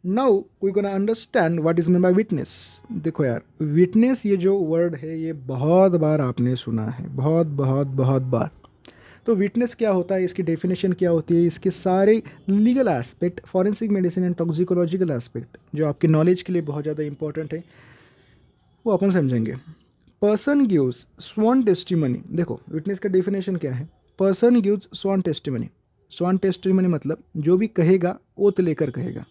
Now we gonna understand what is mean by witness. देखो यार, witness ये जो वर्ड है ये बहुत बार आपने सुना है, बहुत बहुत बहुत बार। तो विटनेस क्या होता है, इसकी डेफिनेशन क्या होती है, इसके सारे legal aspect, forensic medicine and toxicological aspect जो आपके नॉलेज के लिए बहुत ज़्यादा इंपॉर्टेंट है, वो अपन समझेंगे। Person gives sworn testimony. देखो विटनेस का डेफिनेशन क्या है, person gives sworn testimony. Sworn testimony मतलब जो भी कहेगा ओथ लेकर कहेगा,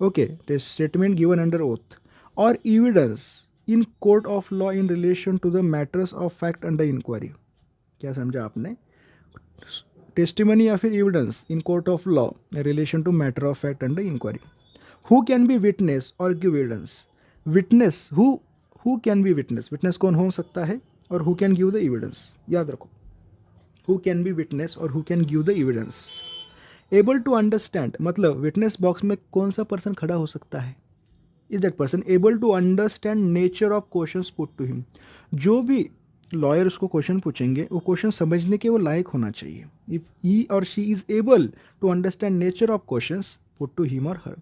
okay, statement given under oath और evidence in court of law in relation to the matters of fact under inquiry. क्या समझा आपने? टेस्टिमनी या फिर evidence in court of law relation to matter of fact under inquiry. Who can be witness और give evidence. Witness who can be witness, witness कौन हो सकता है, और who can give the evidence. याद रखो, हु कैन बी विटनेस और who can give the evidence. Able to understand मतलब विटनेस बॉक्स में कौन सा पर्सन खड़ा हो सकता है, is that person able to understand nature of questions put to him. जो भी लॉयर उसको क्वेश्चन पूछेंगे वो क्वेश्चन समझने के वो लायक होना चाहिए। इफ ही और she is able to understand nature of questions put to him और हर।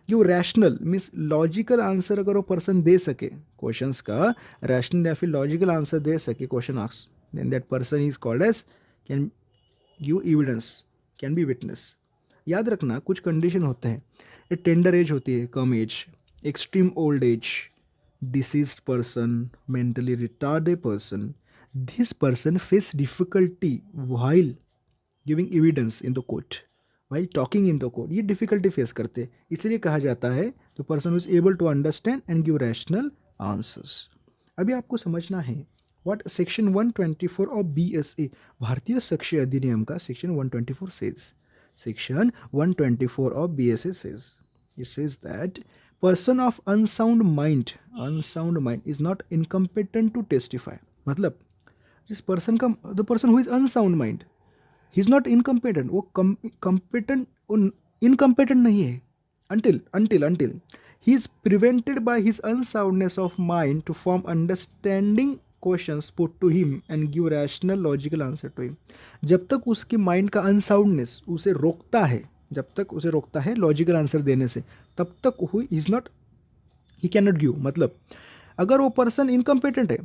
जो रैशनल मीन्स लॉजिकल आंसर अगर वो पर्सन दे सके क्वेश्चंस का, रैशनल या फिर लॉजिकल आंसर दे सके question ask, then that person is called as can give evidence, can be witness. याद रखना कुछ कंडीशन होते हैं, ए टेंडर एज होती है, कम age, extreme old age, deceased person, mentally retarded person, this person face difficulty while giving evidence in the court, while talking in the court. ये difficulty face करते, इसलिए कहा जाता है the person is able to understand and give rational answers. अभी आपको समझना है व्हाट सेक्शन 124 ऑफ बीएसए, भारतीय साक्ष्य अधिनियम का section 124 says. Section 124 of BSA says, it says that person of unsound mind is not incompetent to testify। मतलब जिस person का, the person who is unsound mind, he is not incompetent, वो competent, इनकम्पेटेंट नहीं है, until he is prevented by his unsoundness of mind to form understanding questions put to him and give rational logical answer to him। जब तक उसकी mind का unsoundness उसे रोकता है, जब तक उसे रोकता है लॉजिकल आंसर देने से, तब तक who is not, he can not give. मतलब अगर वो पर्सन इनकम्पेटेंट है,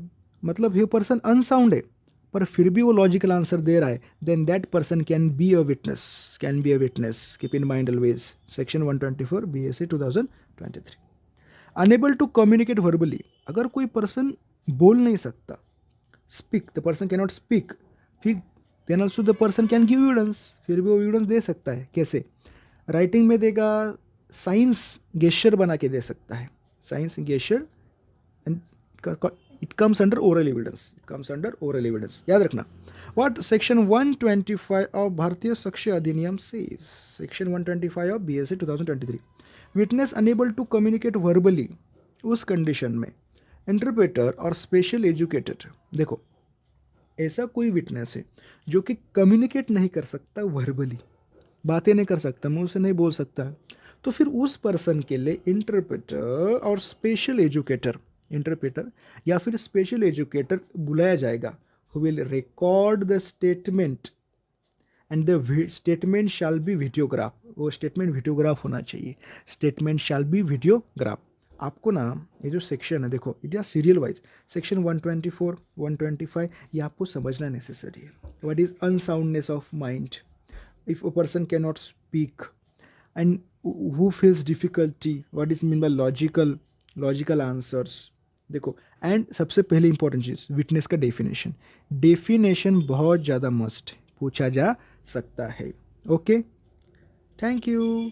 मतलब ये पर्सन अनसाउंड है, पर फिर भी वो लॉजिकल आंसर दे रहा है, then that person can be a witness, can be a witness. Keep in mind always section 124 BSA 2023। Unable to communicate verbally, अगर कोई पर्सन बोल नहीं सकता, speak, the person can not speak, फिर then also the person can give evidence, फिर भी वो एविडेंस दे सकता है। कैसे? राइटिंग में देगा, साइंस गेस्चर बना के दे सकता है, signs gesture, and it comes under oral evidence, it comes under oral evidence. याद रखना what section 125 of Bharatiya Sakshya Adhiniyam says. Section 125 of BSA 2023, witness unable to communicate verbally उस कंडीशन में इंटरप्रेटर और स्पेशल एजुकेटेड। देखो ऐसा कोई विटनेस है जो कि कम्युनिकेट नहीं कर सकता वर्बली, बातें नहीं कर सकता, मुंह से नहीं बोल सकता, तो फिर उस पर्सन के लिए इंटरप्रेटर और स्पेशल एजुकेटर, इंटरप्रेटर या फिर स्पेशल एजुकेटर बुलाया जाएगा, who will record the statement and the statement shall be videograph. वो स्टेटमेंट वीडियोग्राफ होना चाहिए, स्टेटमेंट शैल बी वीडियोग्राफ। आपको ना ये जो सेक्शन है देखो, it is serial wise, section 124 125 ये आपको समझना नेसेसरी है। What is unsoundness of mind, if a person can not speak and who feels difficulty, what is mean by logical answers. देखो एंड सबसे पहले इंपॉर्टेंट चीज़ विटनेस का डेफिनेशन बहुत ज़्यादा मस्ट पूछा जा सकता है। Okay, thank you.